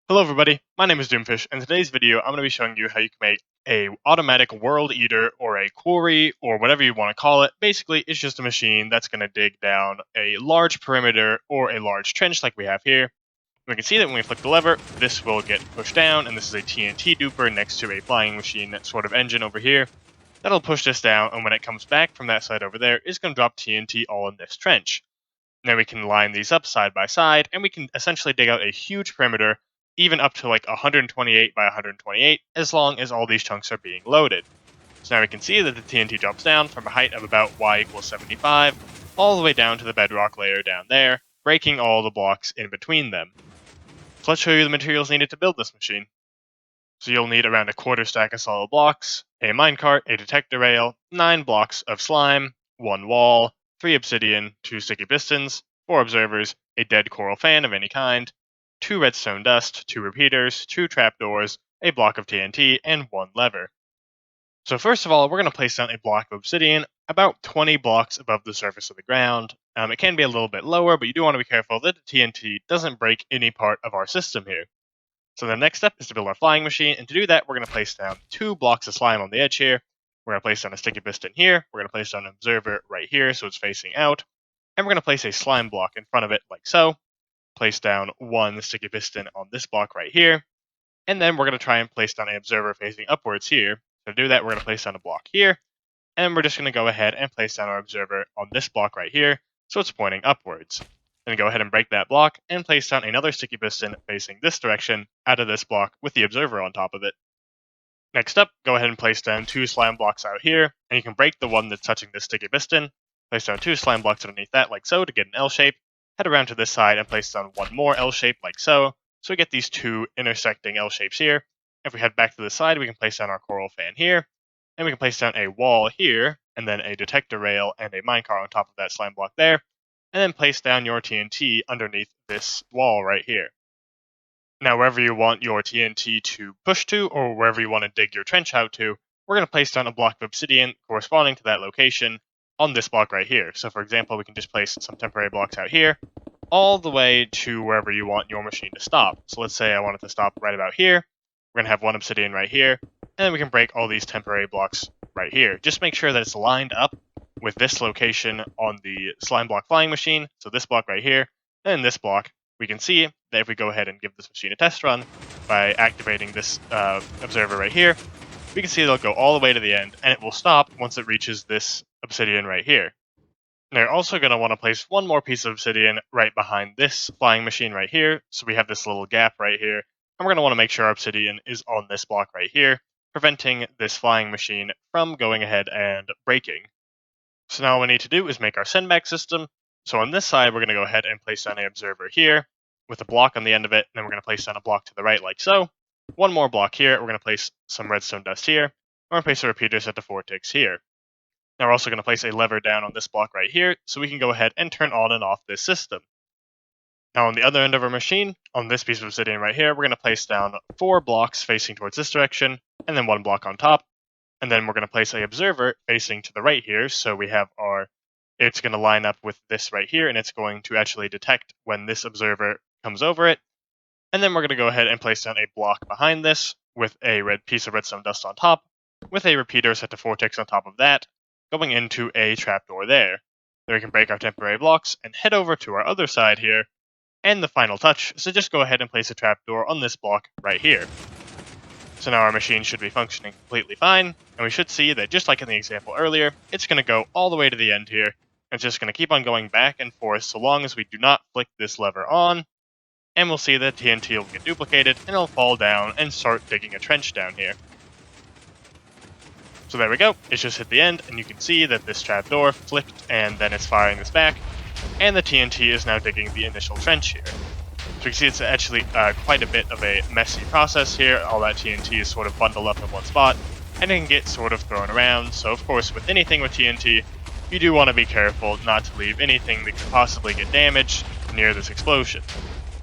Hello everybody, my name is Doomfish, and in today's video I'm going to be showing you how you can make a automatic world eater or a quarry or whatever you want to call it. Basically, it's just a machine that's going to dig down a large perimeter or a large trench like we have here. We can see that when we flick the lever, this will get pushed down, and this is a TNT duper next to a flying machine sort of engine over here. That'll push this down, and when it comes back from that side over there, it's going to drop TNT all in this trench. Now we can line these up side by side, and we can essentially dig out a huge perimeter, even up to like 128 by 128, as long as all these chunks are being loaded. So now we can see that the TNT drops down from a height of about y equals 75, all the way down to the bedrock layer down there, breaking all the blocks in between them. So let's show you the materials needed to build this machine. So you'll need around a quarter stack of solid blocks, a minecart, a detector rail, 9 blocks of slime, 1 wall, 3 obsidian, 2 sticky pistons, 4 observers, a dead coral fan of any kind, 2 redstone dust, 2 repeaters, 2 trapdoors, a block of TNT, and 1 lever. So first of all, we're going to place down a block of obsidian about 20 blocks above the surface of the ground. It can be a little bit lower, but you do want to be careful that the TNT doesn't break any part of our system here. So the next step is to build our flying machine, and to do that, we're going to place down 2 blocks of slime on the edge here. We're going to place down a sticky piston here. We're going to place down an observer right here so it's facing out. And we're going to place a slime block in front of it like so. Place down 1 sticky piston on this block right here. And then we're going to try and place down an observer facing upwards here. To do that, we're going to place down a block here. And we're just going to go ahead and place down our observer on this block right here so it's pointing upwards. Then go ahead and break that block and place down another sticky piston facing this direction out of this block with the observer on top of it. Next up, go ahead and place down 2 slime blocks out here, and you can break the one that's touching this sticky piston. Place down 2 slime blocks underneath that like so to get an L shape. Head around to this side and place down 1 more L shape like so. So we get these 2 intersecting L shapes here. If we head back to the side, we can place down our coral fan here. And we can place down a wall here, and then a detector rail and a minecart on top of that slime block there. And then place down your TNT underneath this wall right here. Now, wherever you want your TNT to push to, or wherever you want to dig your trench out to, we're going to place down a block of obsidian corresponding to that location on this block right here. So for example, we can just place some temporary blocks out here, all the way to wherever you want your machine to stop. So let's say I want it to stop right about here. We're going to have 1 obsidian right here, and then we can break all these temporary blocks right here. Just make sure that it's lined up with this location on the slime block flying machine, so this block right here, and this block. We can see that if we go ahead and give this machine a test run by activating this observer right here, we can see it'll go all the way to the end, and it will stop once it reaches this obsidian right here. Now you're also going to want to place 1 more piece of obsidian right behind this flying machine right here, so we have this little gap right here, and we're going to want to make sure our obsidian is on this block right here, preventing this flying machine from going ahead and breaking. So now all we need to do is make our sendback system. So on this side, we're going to go ahead and place down an observer here with a block on the end of it. And then we're going to place down a block to the right like so. 1 more block here. We're going to place some redstone dust here. We're going to place a repeater set to 4 ticks here. Now we're also going to place a lever down on this block right here so we can go ahead and turn on and off this system. Now on the other end of our machine, on this piece of obsidian right here, we're going to place down 4 blocks facing towards this direction and then 1 block on top. And then we're going to place an observer facing to the right here. So we have it's going to line up with this right here, and it's going to actually detect when this observer comes over it. And then we're going to go ahead and place down a block behind this with a red piece of redstone dust on top, with a repeater set to 4 ticks on top of that, going into a trapdoor there. Then we can break our temporary blocks and head over to our other side here. And the final touch is to just go ahead and place a trapdoor on this block right here. So now our machine should be functioning completely fine, and we should see that just like in the example earlier, it's going to go all the way to the end here, and it's just going to keep on going back and forth so long as we do not flick this lever on, and we'll see that TNT will get duplicated, and it'll fall down and start digging a trench down here. So there we go, it's just hit the end, and you can see that this trapdoor flipped, and then it's firing this back, and the TNT is now digging the initial trench here. So you can see it's actually quite a bit of a messy process here. All that TNT is sort of bundled up in one spot, and it can get sort of thrown around. So of course, with anything with TNT, you do want to be careful not to leave anything that could possibly get damaged near this explosion.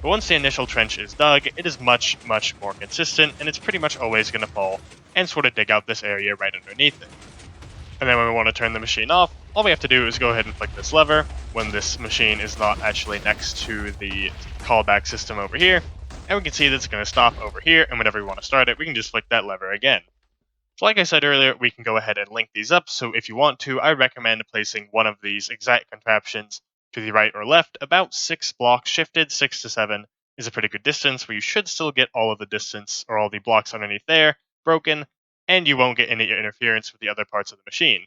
But once the initial trench is dug, it is much, much more consistent, and it's pretty much always going to fall and sort of dig out this area right underneath it. And then when we want to turn the machine off, all we have to do is go ahead and flick this lever when this machine is not actually next to the callback system over here. and we can see that it's going to stop over here, and whenever we want to start it, we can just flick that lever again. So like I said earlier, we can go ahead and link these up, so if you want to, I recommend placing one of these exact contraptions to the right or left, about 6 blocks shifted. 6 to 7 is a pretty good distance, where you should still get all of the distance, or all the blocks underneath there, broken, and you won't get any interference with the other parts of the machine.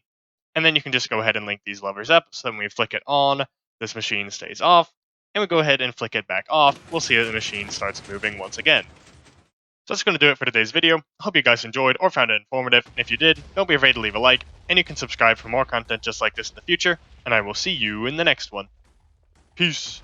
And then you can just go ahead and link these levers up, so when we flick it on, this machine stays off, and we go ahead and flick it back off, we'll see that the machine starts moving once again. So that's going to do it for today's video. I hope you guys enjoyed or found it informative, and if you did, don't be afraid to leave a like, and you can subscribe for more content just like this in the future, and I will see you in the next one. Peace.